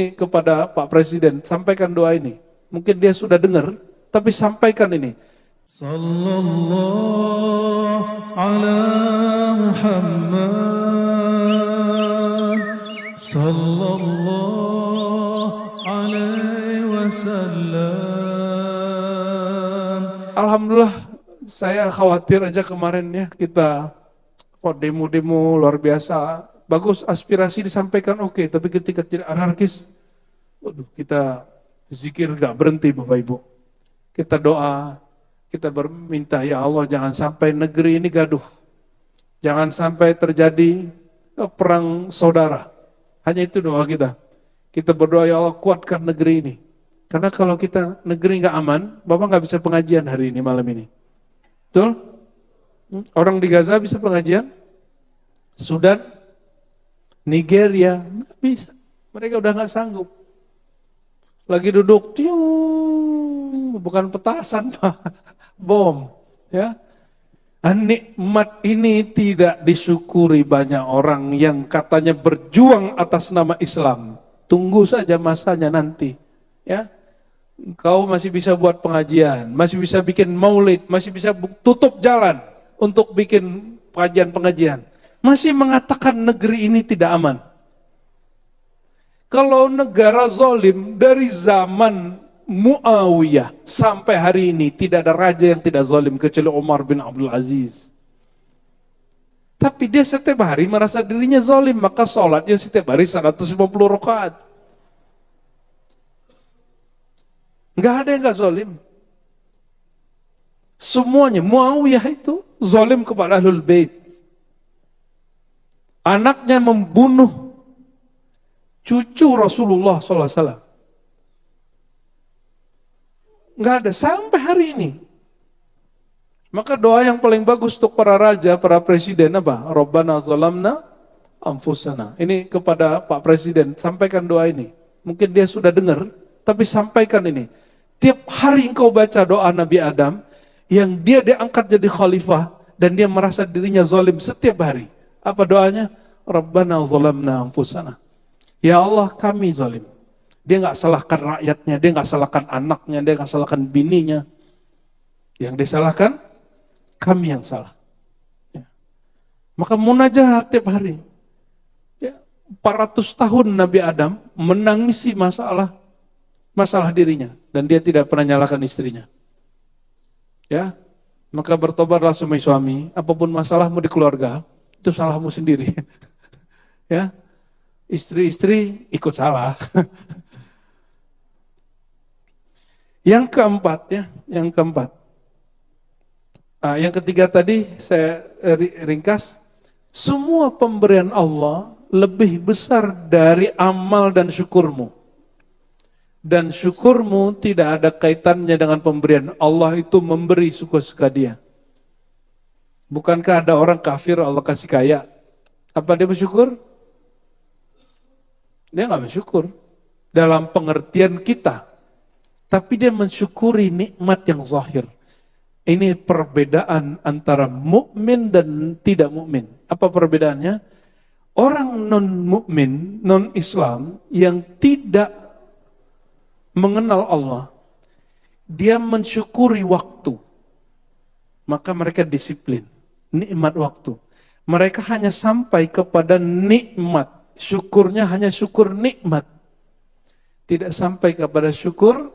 Kepada Pak Presiden, sampaikan doa ini. Mungkin dia sudah dengar, tapi sampaikan ini. Sallallahu ala Muhammad Sallallahu alaihi wasallam. Alhamdulillah, saya khawatir aja kemarin ya, kita demo-demo luar biasa. Bagus, aspirasi disampaikan oke, tapi ketika tidak anarkis, waduh, kita zikir gak berhenti Bapak Ibu. Kita doa, kita berminta, ya Allah jangan sampai negeri ini gaduh. Jangan sampai terjadi perang saudara. Hanya itu doa kita. Kita berdoa, ya Allah kuatkan negeri ini. Karena kalau kita negeri gak aman, Bapak gak bisa pengajian hari ini, malam ini. Betul? Orang di Gaza bisa pengajian? Sudan? Nigeria? Nggak bisa. Mereka udah nggak sanggup. Lagi duduk, bukan petasan, Pak. Bom. Ya. Nikmat ini tidak disyukuri banyak orang yang katanya berjuang atas nama Islam. Tunggu saja masanya nanti. Ya. Kau masih bisa buat pengajian, masih bisa bikin maulid, masih bisa tutup jalan untuk bikin pengajian. Masih mengatakan negeri ini tidak aman. Kalau negara zalim dari zaman Muawiyah sampai hari ini tidak ada raja yang tidak zalim kecuali Umar bin Abdul Aziz. Tapi dia setiap hari merasa dirinya zalim, maka sholatnya setiap hari 150 rakaat. Enggak ada yang enggak zalim. Semuanya Muawiyah itu zalim kepada Ahlul Bait. Anaknya membunuh cucu Rasulullah SAW. Nggak ada sampai hari ini. Maka doa yang paling bagus untuk para raja, para presiden apa? Rabbana zalamna anfusana. Ini kepada Pak Presiden, sampaikan doa ini. Mungkin dia sudah dengar, tapi sampaikan ini. Tiap hari engkau baca doa Nabi Adam, yang dia diangkat jadi khalifah, dan dia merasa dirinya zalim setiap hari. Apa doanya? Rabbana zalamna anfusana. Ya Allah, kami zalim. Dia nggak salahkan rakyatnya, dia nggak salahkan anaknya, dia nggak salahkan bininya. Yang disalahkan, kami yang salah. Ya. Maka munajat tiap hari. Ya, 400 tahun Nabi Adam menangisi masalah dirinya. Dan dia tidak pernah nyalahkan istrinya. Ya, maka bertobatlah suami-suami, apapun masalahmu di keluarga, itu salahmu sendiri. Ya, istri-istri ikut salah. Yang keempat ya, yang ketiga tadi saya ringkas, semua pemberian Allah lebih besar dari amal dan syukurmu. Dan syukurmu tidak ada kaitannya dengan pemberian. Allah itu memberi suka-suka dia. Bukankah ada orang kafir Allah kasih kaya? Apa dia bersyukur? Dia nggak bersyukur dalam pengertian kita. Tapi dia mensyukuri nikmat yang zahir. Ini perbedaan antara mukmin dan tidak mukmin. Apa perbedaannya? Orang non-mukmin, non-Islam yang tidak mengenal Allah, dia mensyukuri waktu. Maka mereka disiplin, nikmat waktu. Mereka hanya sampai kepada nikmat, syukurnya hanya syukur nikmat. Tidak sampai kepada syukur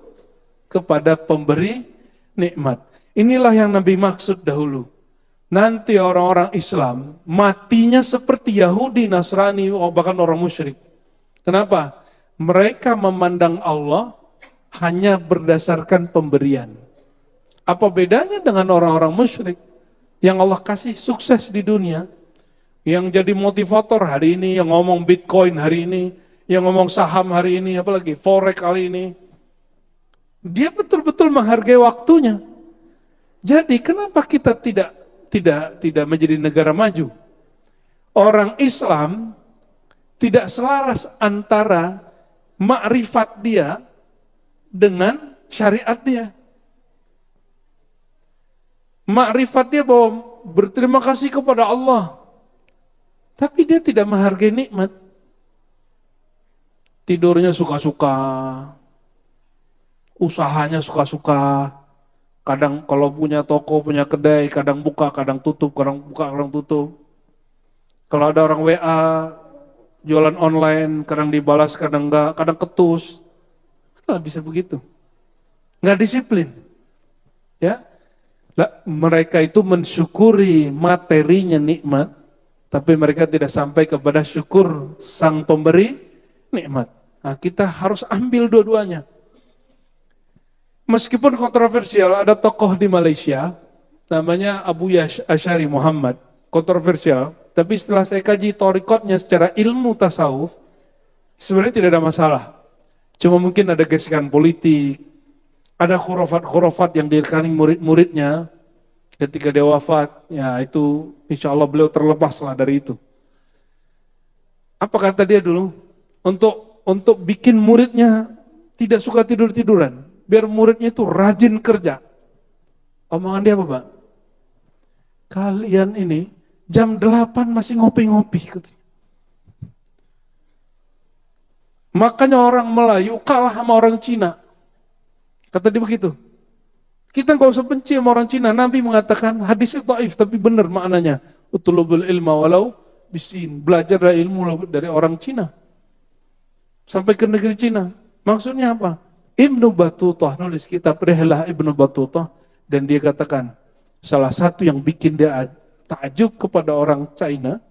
kepada pemberi nikmat. Inilah yang Nabi maksud dahulu. Nanti orang-orang Islam matinya seperti Yahudi, Nasrani, bahkan orang musyrik. Kenapa? Mereka memandang Allah hanya berdasarkan pemberian. Apa bedanya dengan orang-orang musyrik yang Allah kasih sukses di dunia, yang jadi motivator hari ini, yang ngomong Bitcoin hari ini, yang ngomong saham hari ini, apalagi forex kali ini. Dia betul-betul menghargai waktunya. Jadi kenapa kita tidak menjadi negara maju? Orang Islam tidak selaras antara makrifat dia dengan syariat dia. Makrifat dia bahwa berterima kasih kepada Allah, tapi dia tidak menghargai nikmat. tidurnya suka-suka, usahanya suka-suka. Kadang kalau punya toko, punya kedai, kadang buka, kadang tutup, kadang buka, kadang tutup. Kalau ada orang WA, jualan online, kadang dibalas, kadang enggak, kadang ketus. Nggak bisa begitu. Nggak disiplin. Ya, lah, mereka itu mensyukuri materinya nikmat, tapi mereka tidak sampai kepada syukur sang pemberi nikmat. Nah, kita harus ambil dua-duanya. Meskipun kontroversial, ada tokoh di Malaysia, namanya Abu Asy'ari Muhammad, kontroversial, tapi setelah saya kaji thariqatnya secara ilmu tasawuf, sebenarnya tidak ada masalah. Cuma mungkin ada gesekan politik, ada khurafat-khurafat yang direkani murid-muridnya, ketika dia wafat, ya itu insya Allah beliau terlepas lah dari itu. Apa kata dia dulu? Untuk bikin muridnya tidak suka tidur-tiduran, biar muridnya itu rajin kerja. Omongan dia apa, Pak? Kalian ini jam 8 masih ngopi-ngopi. Makanya orang Melayu kalah sama orang Cina. Kata dia begitu. Kita nggak usah benci sama orang Cina. Nabi mengatakan hadis itu dhaif, tapi benar maknanya. Utlubul ilma walau bisin. Belajar ilmu dari orang Cina. Sampai ke negeri Cina. Maksudnya apa? Ibnu Battutah nulis kitab Rihlah Ibnu Battutah. Dan dia katakan, salah satu yang bikin dia takjub kepada orang China,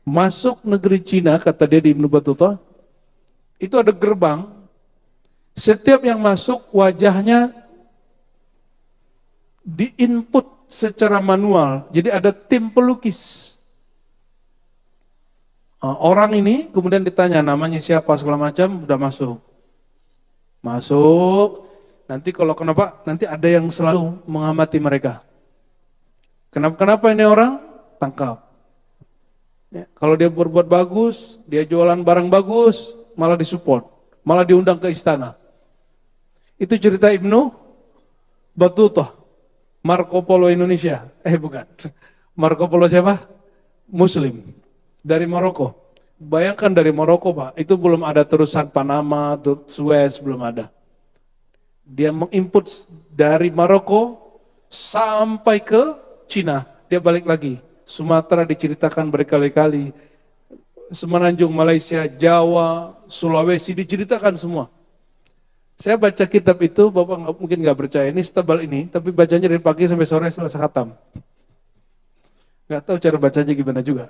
masuk negeri Cina, kata dia di Ibnu Battutah, itu ada gerbang. Setiap yang masuk wajahnya di-input secara manual. Jadi ada tim pelukis. Orang ini kemudian ditanya namanya siapa segala macam, udah masuk. Masuk. Nanti kalau kenapa, nanti ada yang selalu mengamati mereka. Kenapa ini orang? Tangkap. Ya, kalau dia berbuat bagus, dia jualan barang bagus, malah disupport, malah diundang ke istana. Itu cerita Ibnu Battutah. Marco Polo Indonesia. Bukan. Marco Polo siapa? Muslim. Dari Maroko. Bayangkan dari Maroko, Pak. Itu belum ada terusan Panama, Suez, belum ada. Dia menginput dari Maroko sampai ke Cina. Dia balik lagi. Sumatera diceritakan berkali-kali. Semenanjung Malaysia, Jawa, Sulawesi diceritakan semua. Saya baca kitab itu, Bapak mungkin nggak percaya, ini setebal ini, tapi bacanya dari pagi sampai sore selesai khatam. Nggak tahu cara bacanya gimana juga.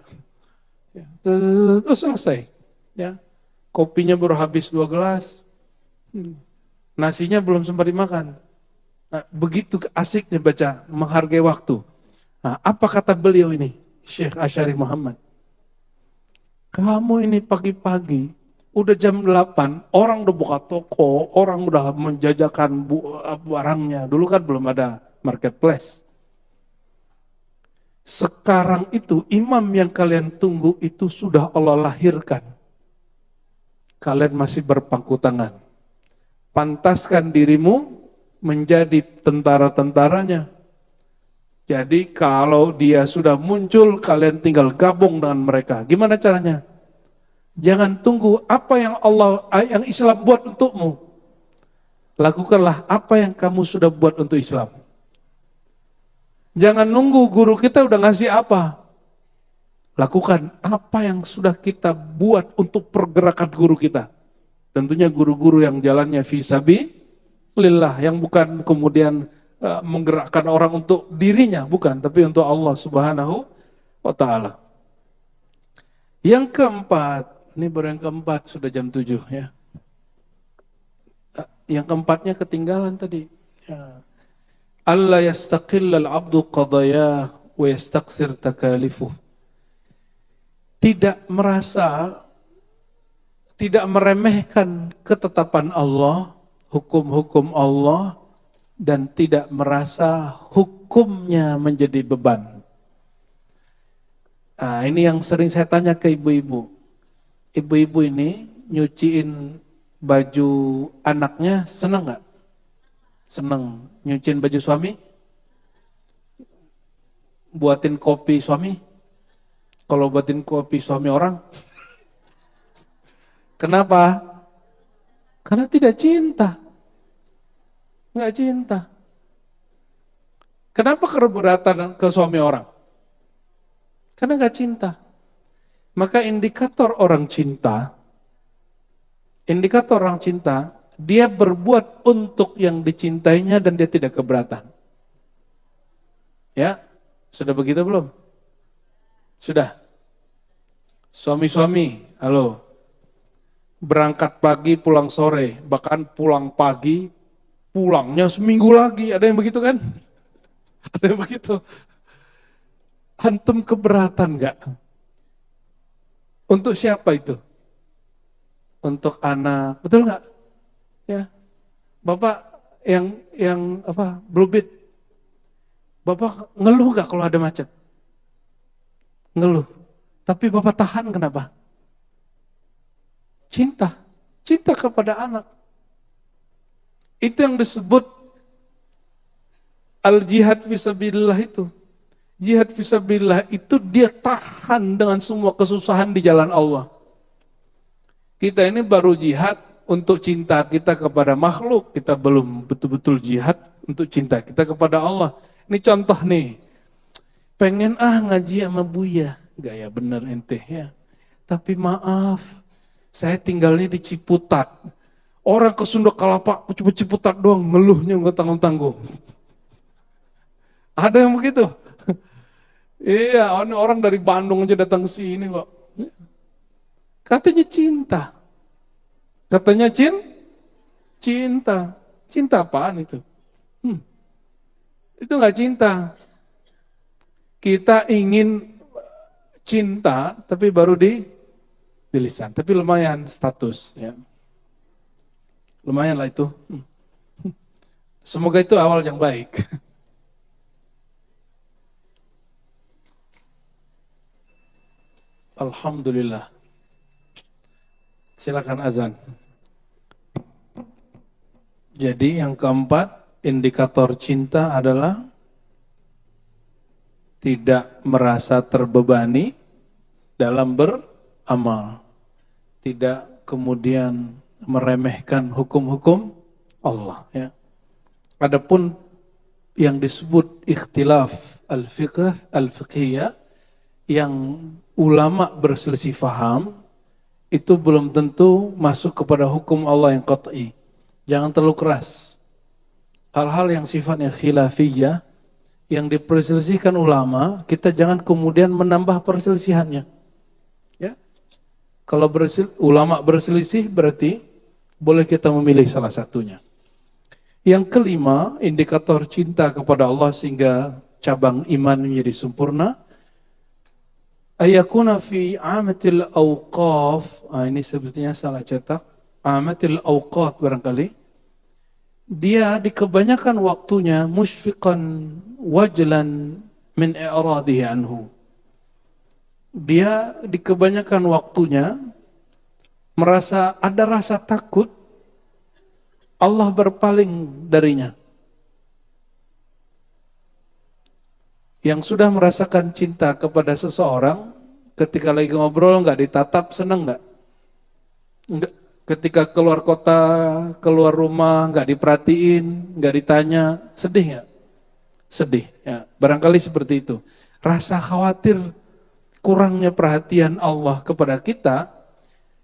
Ya, terus selesai. Ya, kopinya baru habis 2 gelas, nasinya belum sempat dimakan. Nah, begitu asiknya baca, menghargai waktu. Nah, apa kata beliau ini, Syekh Asy'ari Muhammad? Kamu ini pagi-pagi, udah jam 8, orang udah buka toko, orang udah menjajakan barangnya. Dulu kan belum ada marketplace. Sekarang itu imam yang kalian tunggu itu sudah Allah lahirkan. Kalian masih berpangku tangan. Pantaskan dirimu menjadi tentara-tentaranya. Jadi kalau dia sudah muncul, kalian tinggal gabung dengan mereka. Gimana caranya? Jangan tunggu apa yang yang Islam buat untukmu. Lakukanlah apa yang kamu sudah buat untuk Islam. Jangan nunggu guru kita udah ngasih apa. Lakukan apa yang sudah kita buat untuk pergerakan guru kita. Tentunya guru-guru yang jalannya fi sabilillah, yang bukan kemudian menggerakkan orang untuk dirinya, bukan, tapi untuk Allah Subhanahu wa ta'ala. Yang keempat, ini baru yang keempat, sudah jam 7 ya. Yang keempatnya ketinggalan tadi. Ya. Allah yastaqillal abdu qadaya wa yastaqsir takalifuh. Tidak meremehkan ketetapan Allah, hukum-hukum Allah, dan tidak merasa hukumnya menjadi beban. Nah, ini yang sering saya tanya ke ibu-ibu. Ibu-ibu ini nyuciin baju anaknya senang nggak? Senang. Nyuciin baju suami? Buatin kopi suami? Kalau buatin kopi suami orang? Kenapa? Karena tidak cinta. Nggak cinta. Kenapa keberatan ke suami orang? Karena nggak cinta. Maka indikator orang cinta, dia berbuat untuk yang dicintainya dan dia tidak keberatan. Ya, sudah begitu belum? Sudah. Suami-suami, halo. Berangkat pagi, pulang sore, bahkan pulang pagi, pulangnya seminggu lagi. Ada yang begitu kan? Ada yang begitu. Antum keberatan nggak? Untuk siapa itu? Untuk anak, betul nggak? Ya, bapak yang apa? Bluebit, bapak ngeluh nggak kalau ada macet? Ngeluh. Tapi bapak tahan kenapa? Cinta, cinta kepada anak. Itu yang disebut al-jihad fisabilillah itu. Jihad fisabilillah itu dia tahan dengan semua kesusahan di jalan Allah. Kita ini baru jihad untuk cinta kita kepada makhluk, kita belum betul-betul jihad untuk cinta kita kepada Allah. Ini contoh nih, pengen ngaji sama Buya, gaya bener ente ya. Tapi maaf, saya tinggalnya di Ciputat. Orang ke Sunda Kelapa, cuma Ciputat doang, ngeluhnya nggak tanggung-tanggung. Ada yang begitu? Iya, orang dari Bandung aja datang ke sini kok. Katanya cinta. Katanya cinta. Cinta apaan itu? Itu nggak cinta. Kita ingin cinta, tapi baru di lisan. Tapi lumayan status. Ya. Lumayan lah itu. Semoga itu awal yang baik. Alhamdulillah. Silakan azan. Jadi yang keempat, indikator cinta adalah tidak merasa terbebani dalam beramal. Tidak kemudian meremehkan hukum-hukum Allah. Ya. Adapun yang disebut ikhtilaf al-fiqhiyah, yang ulama berselisih faham, itu belum tentu masuk kepada hukum Allah yang qat'i. Jangan terlalu keras. Hal-hal yang sifatnya khilafiyah, yang diperselisihkan ulama, kita jangan kemudian menambah perselisihannya. Ya. Kalau ulama berselisih berarti boleh kita memilih salah satunya. Yang kelima, indikator cinta kepada Allah sehingga cabang iman menjadi sempurna, ayakuna fi amatil awqaf, ini sebetulnya salah cetak, amatil awqat barangkali, dia di kebanyakan waktunya musyfiqan wajlan min i'radihi anhu. Dia di kebanyakan waktunya merasa ada rasa takut Allah berpaling darinya. Yang sudah merasakan cinta kepada seseorang, ketika lagi ngobrol nggak ditatap, senang nggak? Enggak. Ketika keluar kota, keluar rumah, nggak diperhatiin, nggak ditanya, sedih nggak? Sedih. Ya, barangkali seperti itu. Rasa khawatir kurangnya perhatian Allah kepada kita,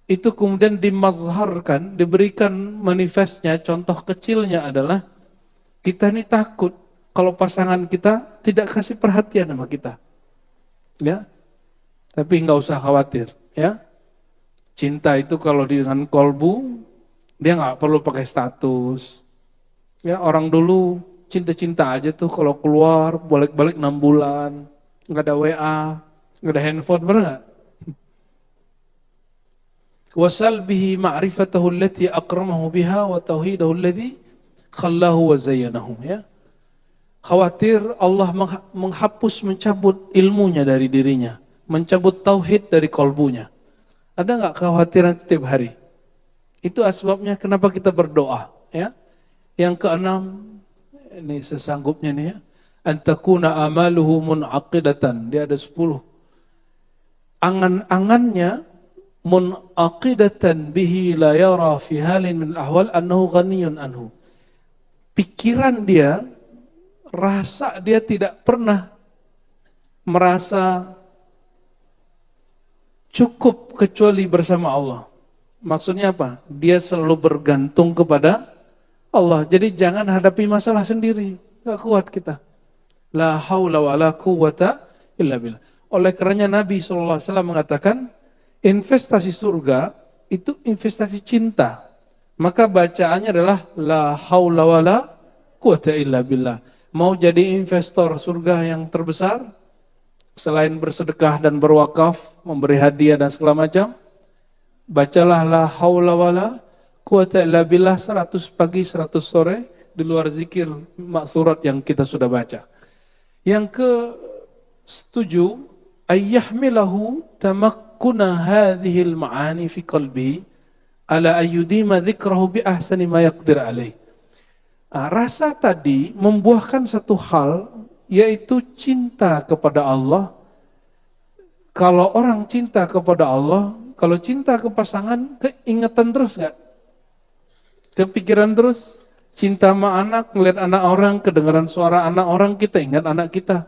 itu kemudian dimazharkan, diberikan manifestnya, contoh kecilnya adalah kita ini takut kalau pasangan kita tidak kasih perhatian sama kita. Ya. Tapi nggak usah khawatir, ya. Cinta itu kalau dengan kolbu, dia nggak perlu pakai status. Ya, orang dulu cinta-cinta aja tuh kalau keluar, balik-balik 6 bulan, nggak ada WA, nggak ada handphone, benar nggak? Wasal bihi ma'rifatahu allati akramahu biha wa tauhidahu alladhi khallahu wa zayyanahu, ya. Khawatir Allah menghapus, mencabut ilmunya dari dirinya, mencabut tauhid dari kolbunya. Ada nggak kekhawatiran setiap hari? Itu asbabnya kenapa kita berdoa, ya. Yang keenam, ini sesanggupnya nih ya, antakuna amaluhu mun'aqidatan. Dia ada 10. Angan-angannya munaqidatan bihi la yara fi halin min al-ahwal annahu ghaniyun anhu. Pikiran dia, rasa dia tidak pernah merasa cukup kecuali bersama Allah. Maksudnya apa? Dia selalu bergantung kepada Allah. Jadi jangan hadapi masalah sendiri. Gak kuat kita. La haula wa la quwwata illa billah. Oleh karenanya Nabi SAW mengatakan, investasi surga itu investasi cinta. Maka bacaannya adalah la haula wa la quwwata illa billah. Mau jadi investor surga yang terbesar, selain bersedekah dan berwakaf, memberi hadiah dan segala macam, bacalah la haula wa la quwwata illa billah 100 pagi 100 sore di luar zikir maksurat yang kita sudah baca. Yang ke-7, ayyahmilahu tamakkuna hadhil ma'ani fi qalbi ala ayyudima dzikrahu bi ahsani ma yaqdir alaih. Rasa tadi membuahkan satu hal, yaitu cinta kepada Allah. Kalau orang cinta kepada Allah, kalau cinta ke pasangan, keingetan terus gak? Kepikiran terus? Cinta sama anak, melihat anak orang, kedengaran suara anak orang, kita ingat anak kita.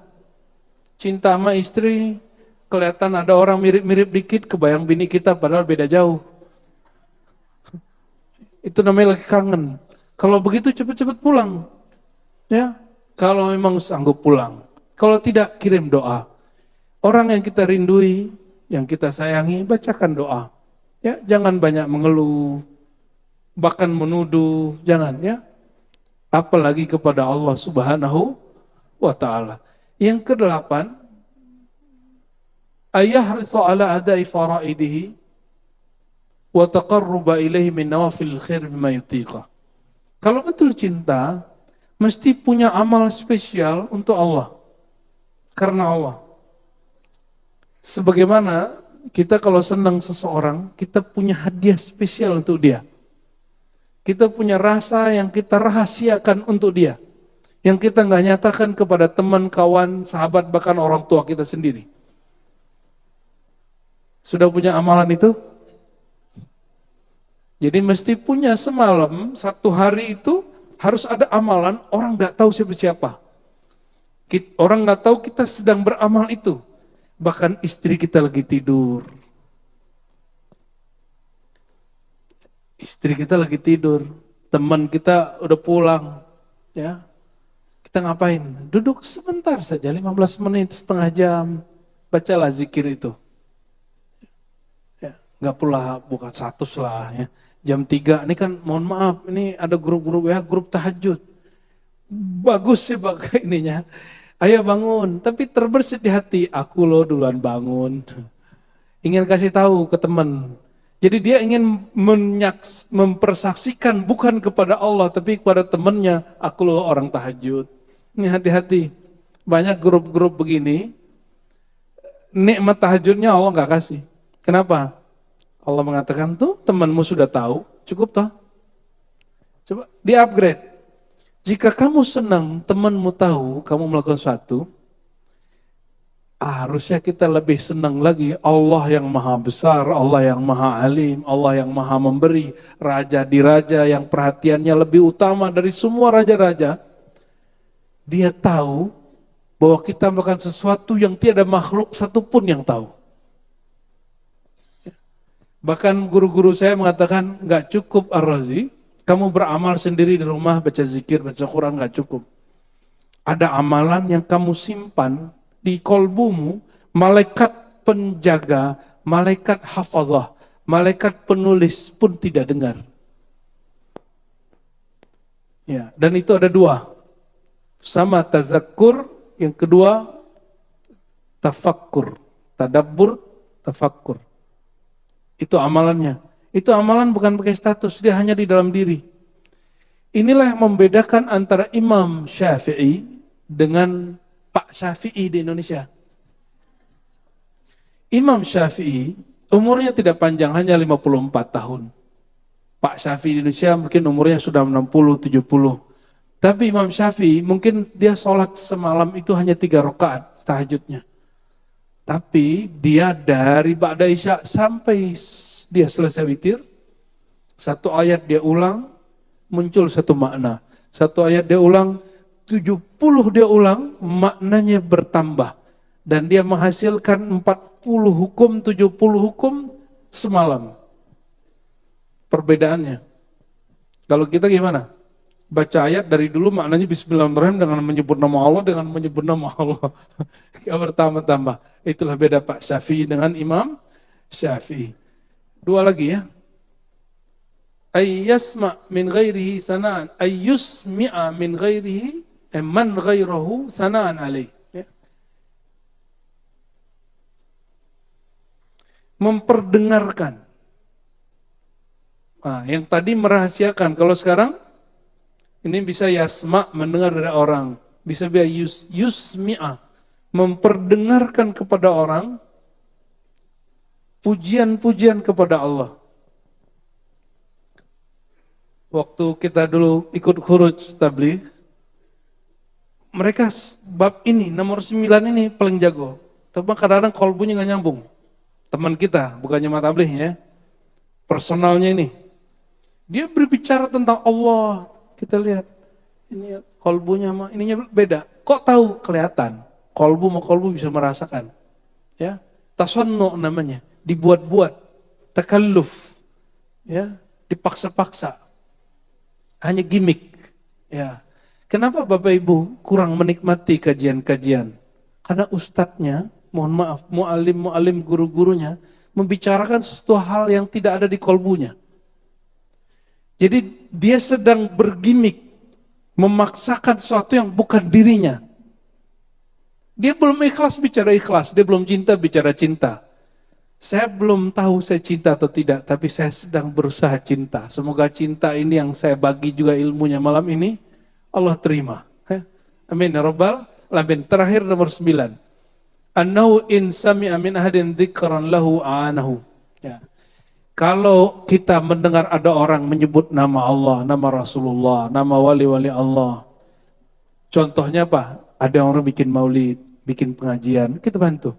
Cinta sama istri, kelihatan ada orang mirip-mirip dikit, kebayang bini kita padahal beda jauh. Itu namanya lagi kangen. Kalau begitu cepat-cepat pulang. Ya, kalau memang sanggup pulang. Kalau tidak, kirim doa. Orang yang kita rindui, yang kita sayangi, bacakan doa. Ya, jangan banyak mengeluh, bahkan menuduh, jangan ya. Apalagi kepada Allah Subhanahu wa ta'ala. Yang ke-8, ayahrisu ala adai faraidihi wa taqarruba ilaihi min nawafil khair bima yutiqa. Kalau betul cinta, mesti punya amal spesial untuk Allah. Karena Allah. Sebagaimana kita kalau senang seseorang, kita punya hadiah spesial untuk dia. Kita punya rasa yang kita rahasiakan untuk dia. Yang kita nggak nyatakan kepada teman, kawan, sahabat, bahkan orang tua kita sendiri. Sudah punya amalan itu? Jadi mesti punya semalam, satu hari itu harus ada amalan, orang nggak tahu siapa-siapa. Orang nggak tahu kita sedang beramal itu. Bahkan istri kita lagi tidur. Istri kita lagi tidur, teman kita udah pulang, ya. Kita ngapain? Duduk sebentar saja, 15 menit, setengah jam, bacalah zikir itu. Ya, nggak pula buka status lah, ya. Jam 3, ini kan mohon maaf, ini ada grup-grup ya, grup tahajud. Bagus sih pakai ininya. Ayo bangun, tapi terbersit di hati, aku loh duluan bangun. Ingin kasih tahu ke teman. Jadi dia ingin mempersaksikan bukan kepada Allah, tapi kepada temannya, aku loh orang tahajud. Ini hati-hati. Banyak grup-grup begini, nikmat tahajudnya Allah nggak kasih. Kenapa? Allah mengatakan tuh temanmu sudah tahu, cukup toh. Coba di-upgrade. Jika kamu senang temanmu tahu kamu melakukan sesuatu, harusnya kita lebih senang lagi. Allah yang maha besar, Allah yang maha alim, Allah yang maha memberi, raja di raja yang perhatiannya lebih utama dari semua raja-raja. Dia tahu bahwa kita melakukan sesuatu yang tiada makhluk satupun yang tahu. Bahkan guru-guru saya mengatakan, gak cukup Ar-Razi, kamu beramal sendiri di rumah, baca zikir, baca Quran, gak cukup. Ada amalan yang kamu simpan di kolbumu, malaikat penjaga, malaikat hafazah, malaikat penulis pun tidak dengar. Ya, dan itu ada dua. Sama tazakkur, yang kedua tafakkur. Tadabbur, tafakkur. Itu amalannya. Itu amalan bukan pakai status, dia hanya di dalam diri. Inilah yang membedakan antara Imam Syafi'i dengan Pak Syafi'i di Indonesia. Imam Syafi'i umurnya tidak panjang, hanya 54 tahun. Pak Syafi'i di Indonesia mungkin umurnya sudah 60, 70. Tapi Imam Syafi'i mungkin dia sholat semalam itu hanya 3 rakaat tahajudnya. Tapi dia dari ba'da isya sampai dia selesai witir, satu ayat dia ulang, muncul satu makna. Satu ayat dia ulang, 70 dia ulang, maknanya bertambah. Dan dia menghasilkan 40 hukum, 70 hukum semalam. Perbedaannya. Kalau kita gimana? Baca ayat dari dulu maknanya Bismillahirrahmanirrahim dengan menyebut nama Allah, dengan menyebut nama Allah. Gak bertambah-tambah. Itulah beda Pak Syafi'i dengan Imam Syafi'i. Dua lagi ya. Ayyasma' min ghairihi sana'an. Ayyusmi'a min ghairihi man ghairahu sana'an alaih. Ya. Memperdengarkan. Nah, yang tadi merahasiakan. Kalau sekarang ini bisa yasma, mendengar dari orang. Bisa biar yusmi'a, memperdengarkan kepada orang pujian-pujian kepada Allah. Waktu kita dulu ikut khuruj tabligh, mereka bab ini, nomor 9 ini paling jago. Tapi kadang-kadang kolbunya nggak nyambung. Teman kita, bukannya matablihnya, personalnya ini. Dia berbicara tentang Allah. Kita lihat, ini kolbunya sama ininya beda. Kok tahu? Kelihatan. Kolbu sama kolbu bisa merasakan. Ya, tasannu namanya, dibuat-buat, takalluf, ya, dipaksa-paksa. Hanya gimmick. Ya. Kenapa Bapak Ibu kurang menikmati kajian-kajian? Karena ustadznya, mohon maaf, mu'alim guru-gurunya membicarakan sesuatu hal yang tidak ada di kolbunya. Jadi dia sedang bergimik, memaksakan sesuatu yang bukan dirinya. Dia belum ikhlas bicara ikhlas, dia belum cinta bicara cinta. Saya belum tahu saya cinta atau tidak, tapi saya sedang berusaha cinta. Semoga cinta ini yang saya bagi juga ilmunya malam ini, Allah terima. Amin ya rabbal alamin. Terakhir nomor 9. Annahu in sami'a min ahadin dzikran lahu a'anahu. Ya. Kalau kita mendengar ada orang menyebut nama Allah, nama Rasulullah, nama wali-wali Allah. Contohnya apa? Ada orang bikin maulid, bikin pengajian, kita bantu.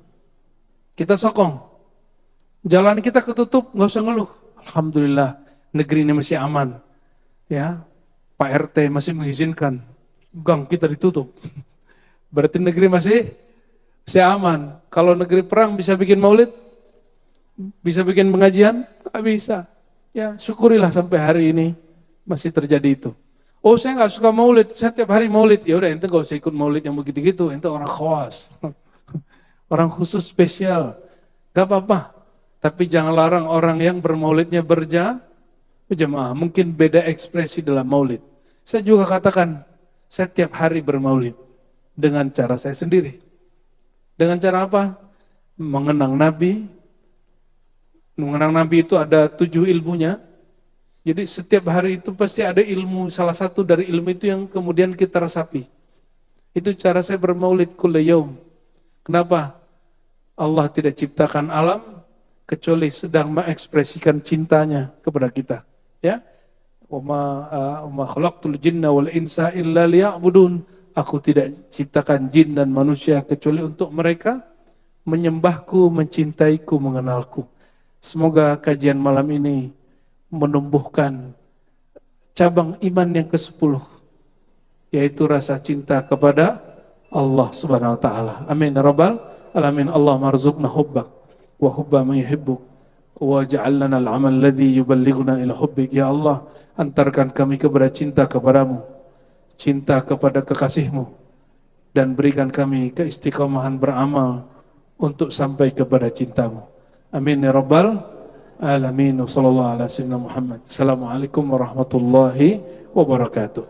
Kita sokong. Jalan kita ketutup, nggak usah ngeluh. Alhamdulillah, negeri ini masih aman. Ya, Pak RT masih mengizinkan gang kita ditutup. Berarti negeri masih aman. Kalau negeri perang bisa bikin maulid, bisa bikin pengajian? Nggak bisa. Ya, syukurilah sampai hari ini masih terjadi itu. Oh, saya nggak suka maulid, saya tiap hari maulid. Ya udah, ente nggak usah ikut maulid yang begitu-gitu. Ente orang khawas, orang khusus spesial. Gak apa-apa. Tapi jangan larang orang yang bermaulidnya berjamaah. Mungkin beda ekspresi dalam maulid. Saya juga katakan, saya tiap hari bermaulid dengan cara saya sendiri. Dengan cara apa? Mengenang Nabi. Mengenang Nabi itu ada 7 ilmunya. Jadi setiap hari itu pasti ada ilmu, salah satu dari ilmu itu yang kemudian kita resapi. Itu cara saya bermaulid kulla yaum. Kenapa? Allah tidak ciptakan alam kecuali sedang mengekspresikan cintanya kepada kita. Ya, wa ma khalaqtul jinna wal insa illa liya'budun. Aku tidak ciptakan jin dan manusia kecuali untuk mereka menyembahku, mencintaiku, mengenalku. Semoga kajian malam ini menumbuhkan cabang iman yang ke-10, yaitu rasa cinta kepada Allah Subhanahu wa taala. Amin ya rabbal alamin. Allahumma arzuqna hubbak wa hubba man yuhibbuk wa ja'al lana al-amal alladhi yuballighuna ila hubbik. Ya Allah, antarkan kami kepada cinta kepadamu, cinta kepada kekasihmu, dan berikan kami keistiqomahan beramal untuk sampai kepada cintamu. Amin ya rabbal alamin. Sallallahu alaihi wasallam Muhammad. Assalamualaikum warahmatullahi wabarakatuh.